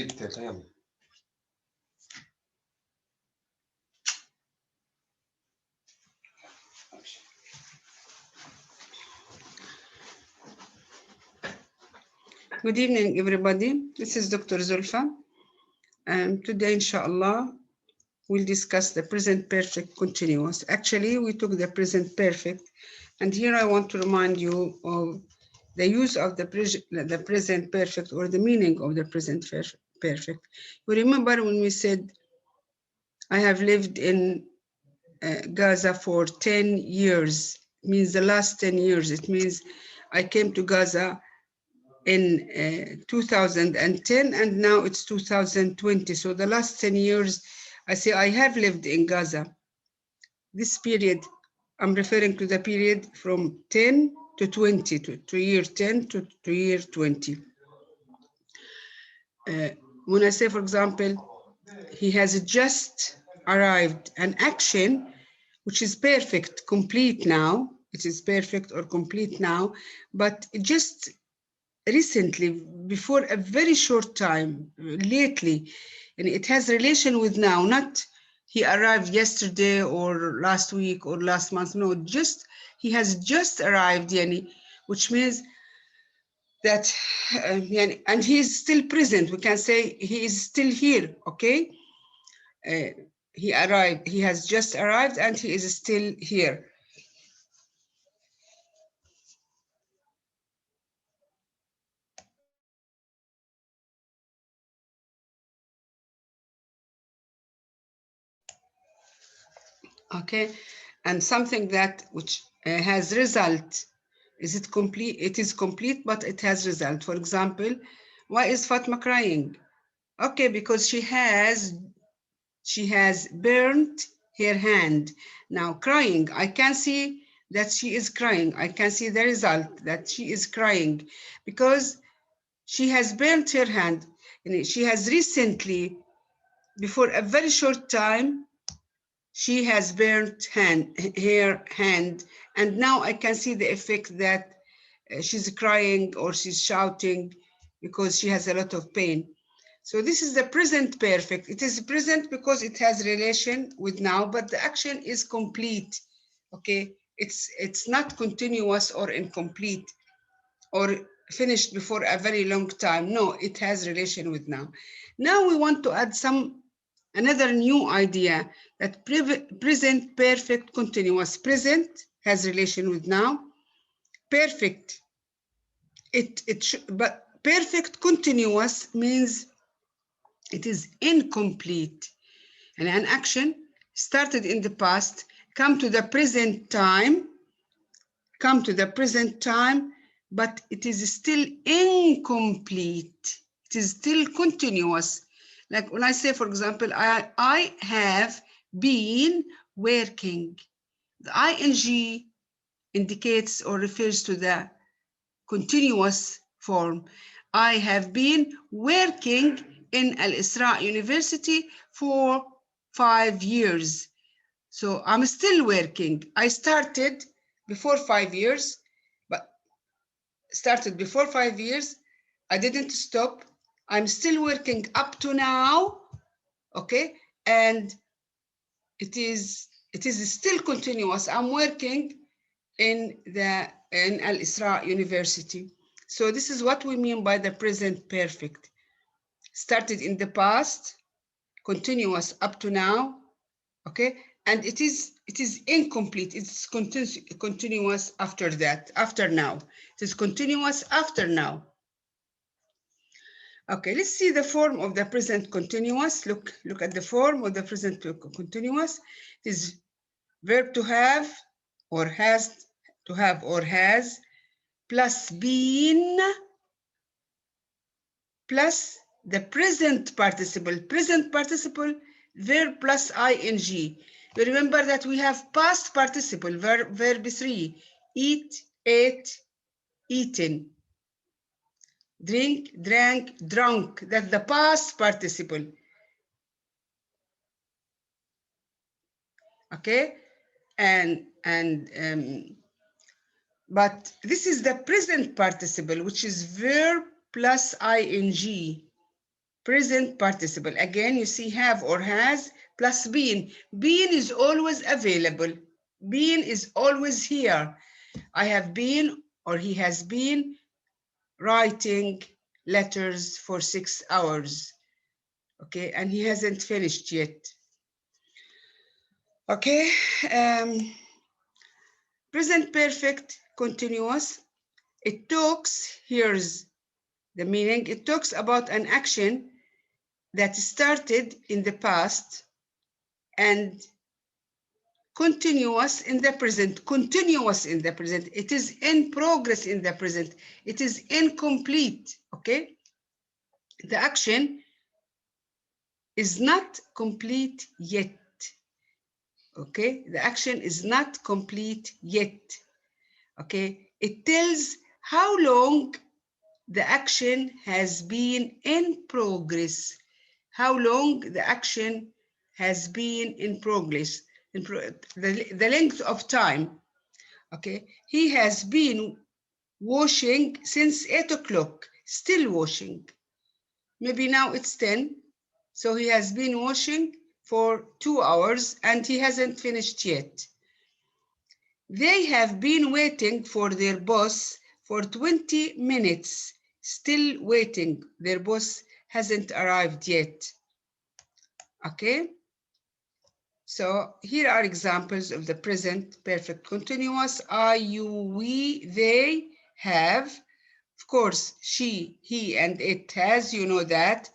Good evening, everybody. This is Dr. Zulfa. Today, inshallah, we'll discuss the present perfect continuous. Actually, we took the present perfect, and here I want to remind you of the use of the present perfect, or the meaning of the present perfect. You remember when we said, I have lived in Gaza for 10 years, it means the last 10 years. It means I came to Gaza in 2010, and now it's 2020. So the last 10 years, I say I have lived in Gaza. This period, I'm referring to the period from 10 to 20, to year 10 to year 20. When I say, for example, he has just arrived, an action which is perfect, complete now, it is perfect or complete now, but it just recently, before a very short time, lately, and it has relation with now, not he arrived yesterday or last week or last month, no, just he has just arrived, yani, which means that, and he is still present. We can say he is still here, okay? He arrived, he has just arrived, and he is still here. Okay, and something that which has result. Is it complete? It is complete, but it has result. For example, why is Fatma crying? Okay, because she has burnt her hand. Now crying, I can see that she is crying. I can see the result that she is crying because she has burnt her hand. And she has recently, before a very short time, she has burnt her hand, and now I can see the effect that she's crying or she's shouting because she has a lot of pain. So this is the present perfect. It is present because it has relation with now, but the action is complete. Okay, it's not continuous or incomplete or finished before a very long time. No, it has relation with now. Now we want to add another new idea, that present perfect continuous. Present has relation with now. Perfect, but perfect continuous means it is incomplete. And an action started in the past, come to the present time, but it is still incomplete. It is still continuous. Like when I say, for example, I have been working. The ing indicates or refers to the continuous form. I have been working in Al-Isra University for 5 years. So I'm still working. I started before 5 years, I didn't stop. I'm still working up to now, okay? And it is still continuous. I'm working in Al-Isra University. So this is what we mean by the present perfect. Started in the past, continuous up to now, okay? And it is incomplete. It's continuous after that, after now. It is continuous after now. Okay, let's see the form of the present continuous. Look at the form of the present continuous. It is verb to have or has to have or has plus been plus the present participle. Present participle, verb plus ing. You remember that we have past participle, verb 3, eat, ate, eaten. Drink, drank, drunk. That's the past participle. Okay, but this is the present participle, which is verb plus ing. present participle. Again, you see have or has plus been. Been is always available. Been is always here. I have been, or he has been, writing letters for 6 hours. Okay, and he hasn't finished yet. Okay, present perfect continuous. It talks, here's the meaning, it talks about an action that started in the past and continuous in the present. Continuous in the present. It is in progress in the present. It is incomplete. Okay, the action is not complete yet. Okay, the action is not complete yet. Okay, it tells how long the action has been in progress. How long the action has been in progress, the length of time. Okay, he has been washing since 8 o'clock, still washing. Maybe now it's 10, so he has been washing for 2 hours and he hasn't finished yet. They have been waiting for their boss for 20 minutes, still waiting. Their boss hasn't arrived yet. Okay, so here are examples of the present perfect continuous. I, you, we, they, have. Of course, she, he, and it has, you know that.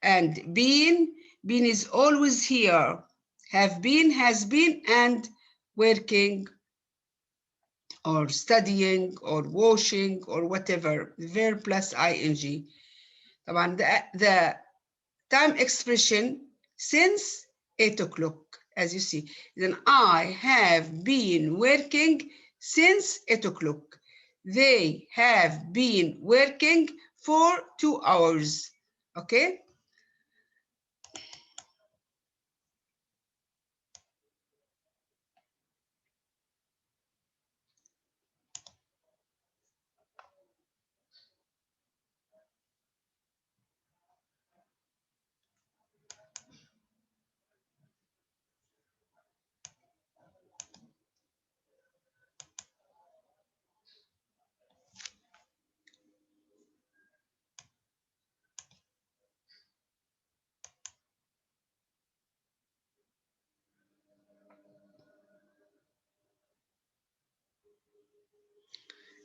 And been is always here. Have been, has been, and working or studying or washing or whatever, verb plus ing. The time expression since 8 o'clock, as you see. Then I have been working since 8 o'clock. They have been working for 2 hours. Okay?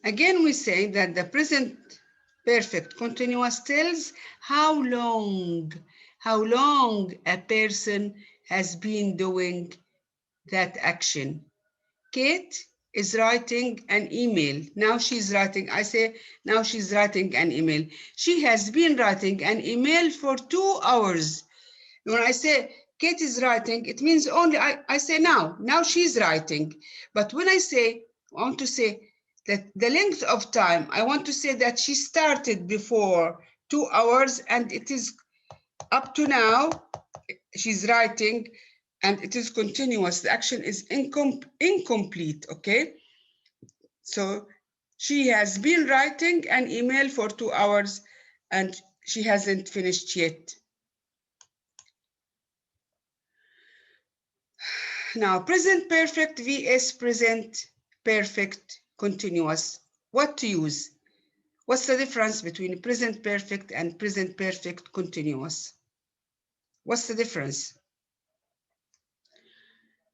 Again, we say that the present perfect continuous tells how long a person has been doing that action. Kate is writing an email. Now she's writing, I say, now she's writing an email. She has been writing an email for 2 hours. When I say Kate is writing, it means only I say now she's writing. But when I want to say that the length of time, I want to say that she started before 2 hours and it is up to now, she's writing and it is continuous. The action is incomplete, okay? So she has been writing an email for 2 hours and she hasn't finished yet. Now, present perfect vs present perfect continuous. What to use? What's the difference between present perfect and present perfect continuous? What's the difference?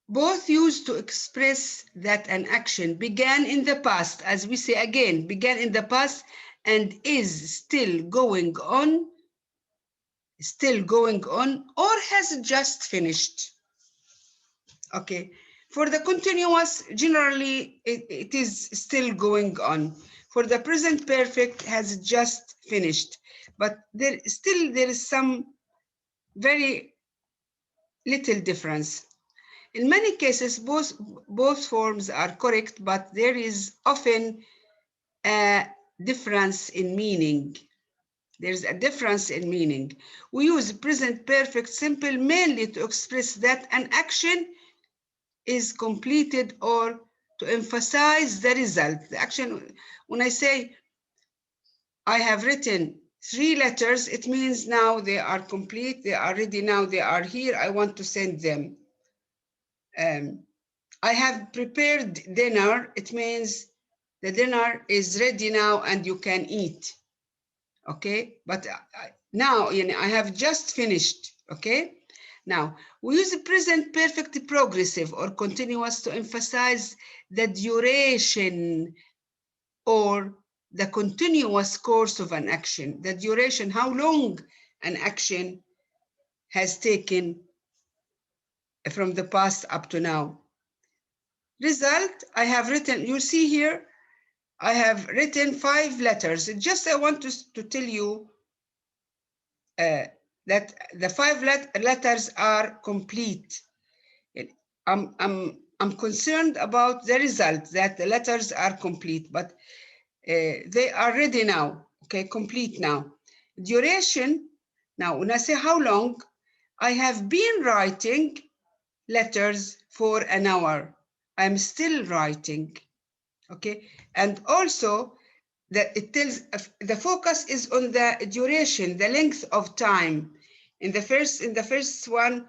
Both used to express that an action began in the past, as we say again, began in the past and is still going on, or has just finished. Okay, for the continuous, generally it is still going on. For the present perfect, has just finished, but there is some very little difference. In many cases, both forms are correct, but there is often a difference in meaning. There's a difference in meaning. We use present perfect simple mainly to express that an action is completed or to emphasize the result. The action, when I say I have written 3 letters, it means now they are complete, they are ready now, they are here, I want to send them. I have prepared dinner, it means the dinner is ready now and you can eat. Okay, but now I have just finished. Okay, now we use the present perfect progressive or continuous to emphasize the duration or the continuous course of an action. The duration, how long an action has taken from the past up to now. Result, I have written, you see here, I have written 5 letters. Just I want to tell you that the 5 letters are complete. I'm concerned about the result, that the letters are complete, but they are ready now, okay, complete now. Duration, now when I say how long, I have been writing letters for an hour. I'm still writing, okay, and also that it tells the focus is on the duration, the length of time. In the first one,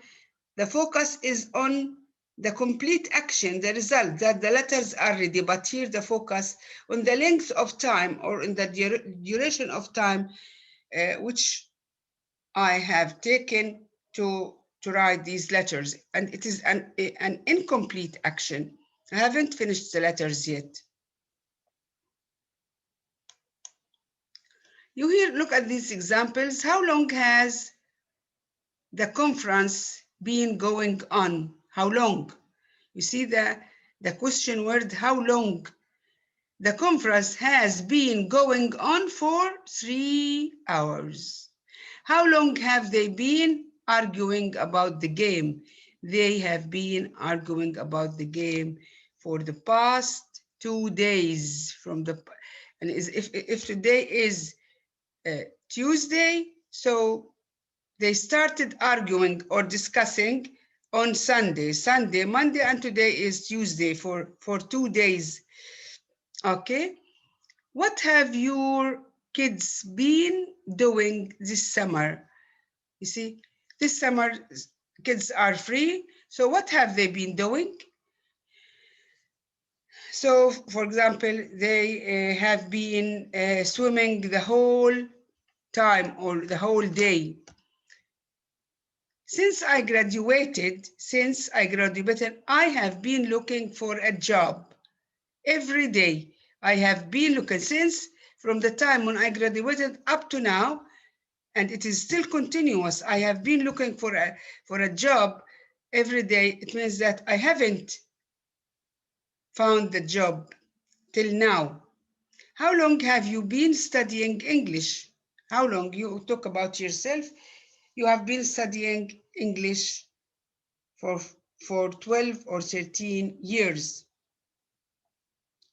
the focus is on the complete action, the result, that the letters are ready, but here the focus on the length of time or in the duration of time which I have taken to write these letters, and it is an incomplete action. I haven't finished the letters yet. You here look at these examples. How long has the conference been going on? How long? You see the question word, how long? The conference has been going on for 3 hours. How long have they been arguing about the game? They have been arguing about the game for the past 2 days. And if today is Tuesday, so they started arguing or discussing on Sunday, Monday, and today is Tuesday for 2 days. Okay, what have your kids been doing this summer? You see, this summer kids are free, so what have they been doing? So, for example, they have been swimming the whole time or the whole day. Since I graduated, I have been looking for a job. Every day, I have been looking since from the time when I graduated up to now, and it is still continuous. I have been looking for a job every day. It means that I haven't found the job till now. How long have you been studying English? How long? You talk about yourself. You have been studying English for 12 or 13 years.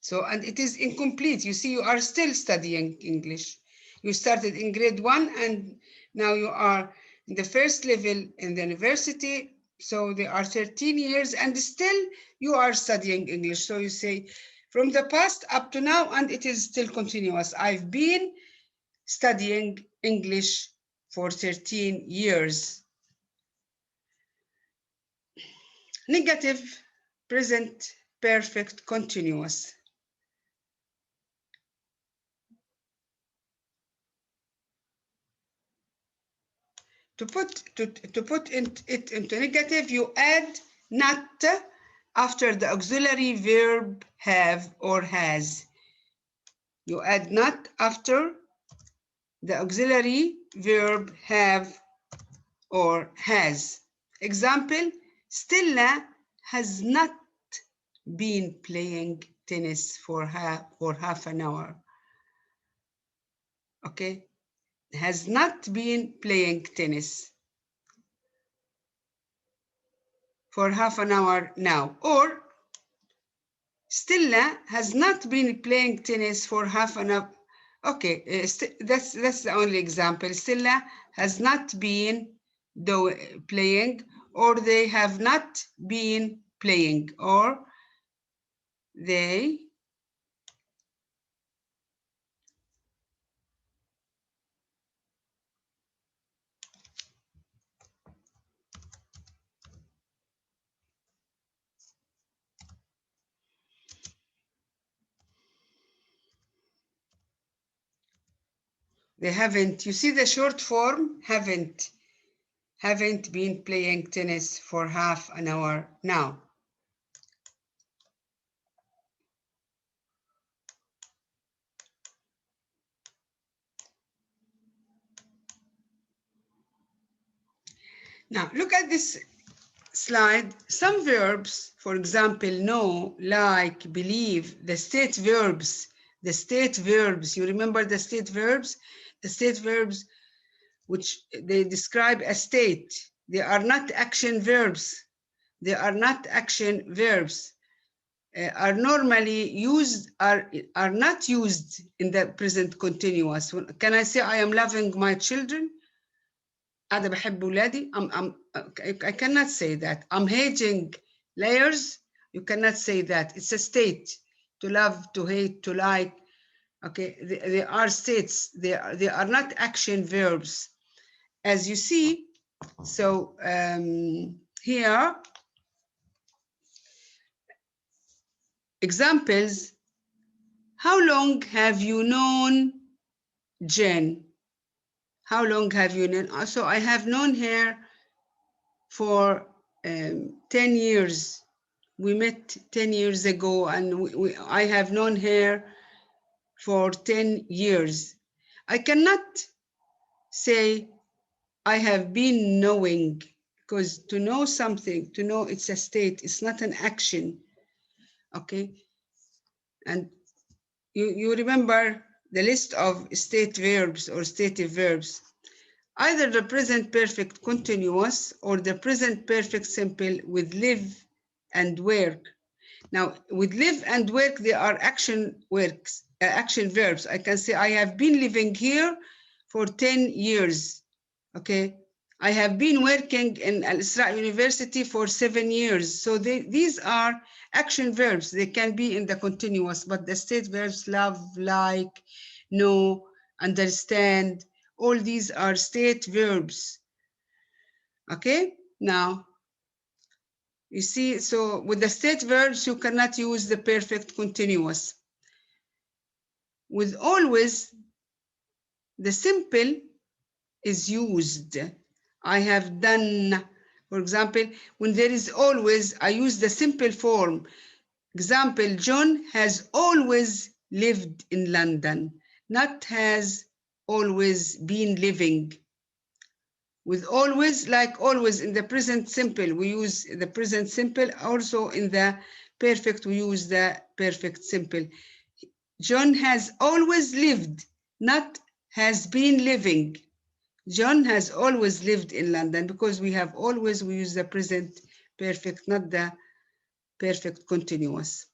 So, and it is incomplete. You see, you are still studying English. You started in grade 1 and now you are in the first level in the university. So they are 13 years and still you are studying English. So you say from the past up to now, and it is still continuous. I've been studying English for 13 years. Negative, present, perfect, continuous. To put it into negative, you add not after the auxiliary verb have or has. You add not after the auxiliary verb have or has. Example, Stella has not been playing tennis for half an hour. Okay, has not been playing tennis for half an hour now. Or Stella has not been playing tennis for half an hour. Okay, that's the only example. Stella has not been playing, or they have not been playing, or they They haven't, you see the short form, haven't been playing tennis for half an hour now. Now, look at this slide. Some verbs, for example, know, like, believe, the state verbs, you remember the state verbs? The state verbs, which they describe a state. They are not action verbs. They are not action verbs. Are normally used, are not used in the present continuous. Can I say I am loving my children? I cannot say that. I'm hating layers. You cannot say that. It's a state. To love, to hate, to like. Okay, they are states. They are not action verbs. As you see, so here, examples. How long have you known Jen? How long have you known? So I have known her for 10 years. We met 10 years ago, and I have known her for 10 years. I cannot say I have been knowing, because to know something, to know, it's a state, it's not an action. Okay. And you remember the list of state verbs or stative verbs. Either the present perfect continuous or the present perfect simple with live and work. Now, with live and work, they are action verbs. I can say, I have been living here for 10 years. Okay. I have been working in Al-Isra University for 7 years. So these are action verbs. They can be in the continuous, but the state verbs, love, like, know, understand, all these are state verbs. Okay. Now, you see, so with the state verbs, you cannot use the perfect continuous. With always, the simple is used. I have done, for example, when there is always, I use the simple form. Example, John has always lived in London, not has always been living. With always, like always in the present simple, we use the present simple. Also in the perfect, we use the perfect simple. John has always lived, not has been living. John has always lived in London, because we have always, we use the present perfect, not the perfect continuous.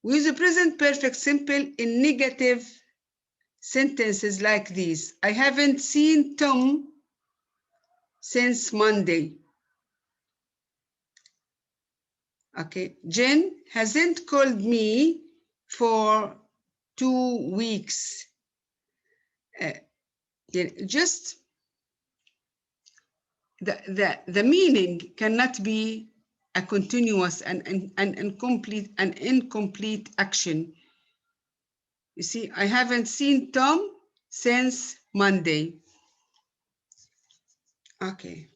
We use the present perfect simple in negative sentences like these. I haven't seen Tom since Monday. Okay, Jen hasn't called me for 2 weeks. Just the meaning cannot be a continuous and incomplete action. You see, I haven't seen Tom since Monday. Okay.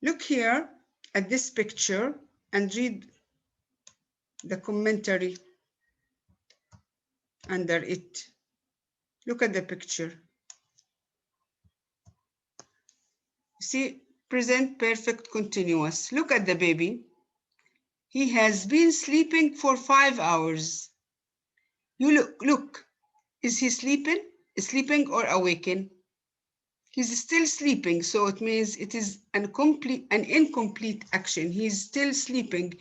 Look here at this picture and read the commentary under it. Look at the picture. You see, present perfect continuous. Look at the baby. He has been sleeping for 5 hours. You look. Is he sleeping or awakened? He's still sleeping, so it means it is an incomplete action. He's still sleeping.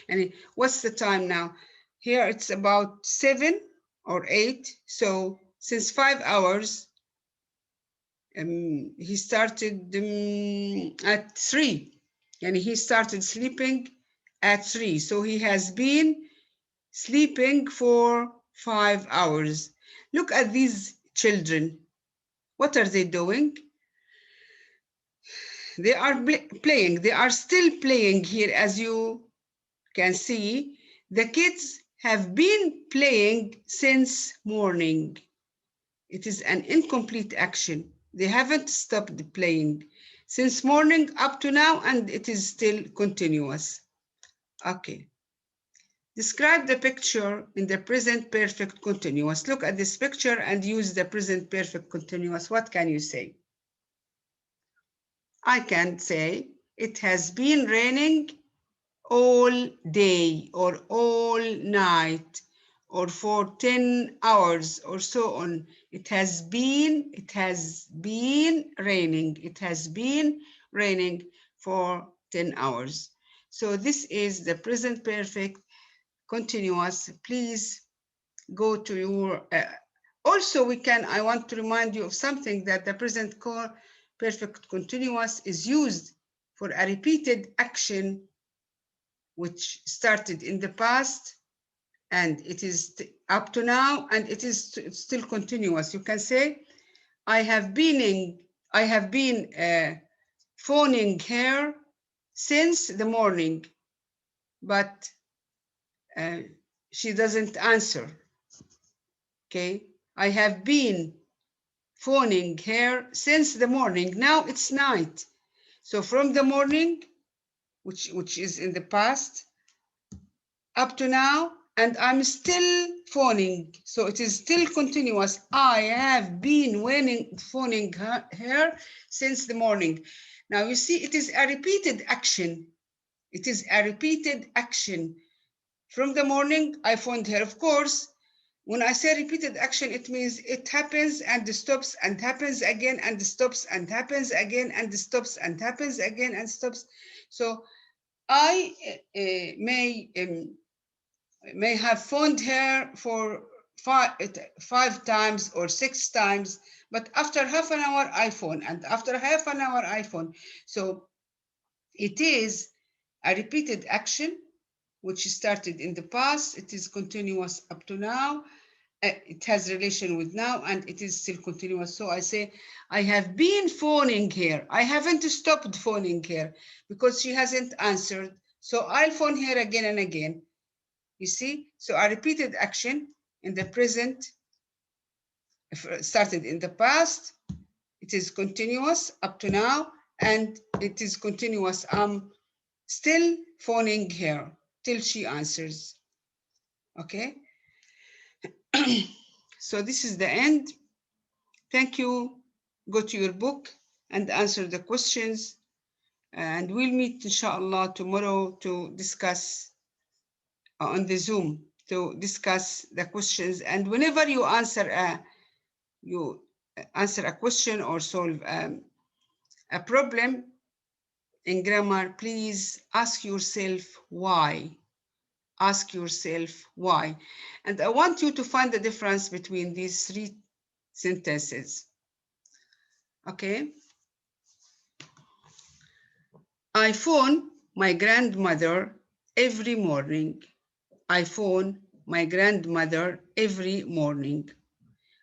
And what's the time now? Here it's about 7 or 8. So since 5 hours, he started at 3. And he started sleeping at 3. So he has been sleeping for 5 hours. Look at these children. What are they doing? They are playing. They are still playing here, as you can see. The kids have been playing since morning. It is an incomplete action. They haven't stopped playing since morning up to now, and it is still continuous. Okay. Describe the picture in the present perfect continuous. Look at this picture and use the present perfect continuous. What can you say? I can say it has been raining all day or all night or for 10 hours or so on. It has been raining. It has been raining for 10 hours. So this is the present perfect continuous. Please go to your, also I want to remind you of something, that the present perfect continuous is used for a repeated action which started in the past and it is up to now and it is still continuous. You can say, I have been phoning her since the morning, but she doesn't answer. Okay, I have been phoning her since the morning. Now it's night. So from the morning, which is in the past, up to now, and I'm still phoning. So it is still continuous. I have been phoning her since the morning. Now you see, it is a repeated action. It is a repeated action. From the morning, I phoned her. Of course, when I say repeated action, it means it happens and stops and happens again and stops and happens again and stops and happens again and stops. So I may have phoned her for five times or 6 times, but after half an hour I phone, and after half an hour I phone. So it is a repeated action which started in the past. It is continuous up to now. It has relation with now and it is still continuous. So I say, I have been phoning her. I haven't stopped phoning her because she hasn't answered. So I'll phone her again and again. You see? So a repeated action in the present started in the past. It is continuous up to now and it is continuous. I'm still phoning her till she answers. Okay? So this is the end. Thank you. Go to your book and answer the questions. And we'll meet, inshallah, tomorrow to discuss on the Zoom, to discuss the questions. And whenever you answer a question or solve a problem in grammar, please ask yourself why. Ask yourself why. And I want you to find the difference between these 3 sentences. Okay. I phone my grandmother every morning. I phone my grandmother every morning.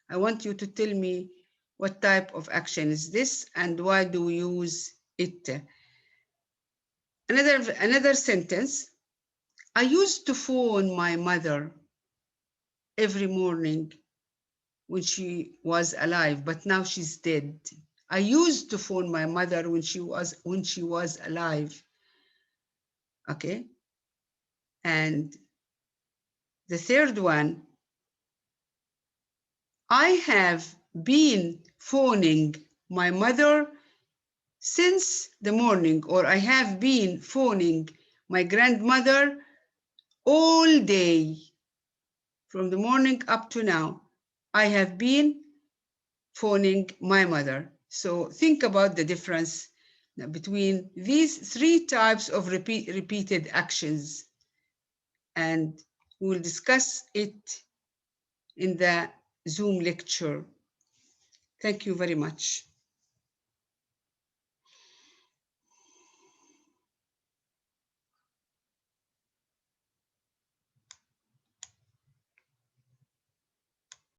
I want you to tell me what type of action is this and why do we use it. Another sentence. I used to phone my mother every morning when she was alive, but now she's dead. I used to phone my mother when she was alive. Okay. And the third one, I have been phoning my mother since the morning, or I have been phoning my grandmother all day. From the morning up to now, I have been phoning my mother. So think about the difference between these 3 types of repeated actions, and we'll discuss it in the Zoom lecture. Thank you very much.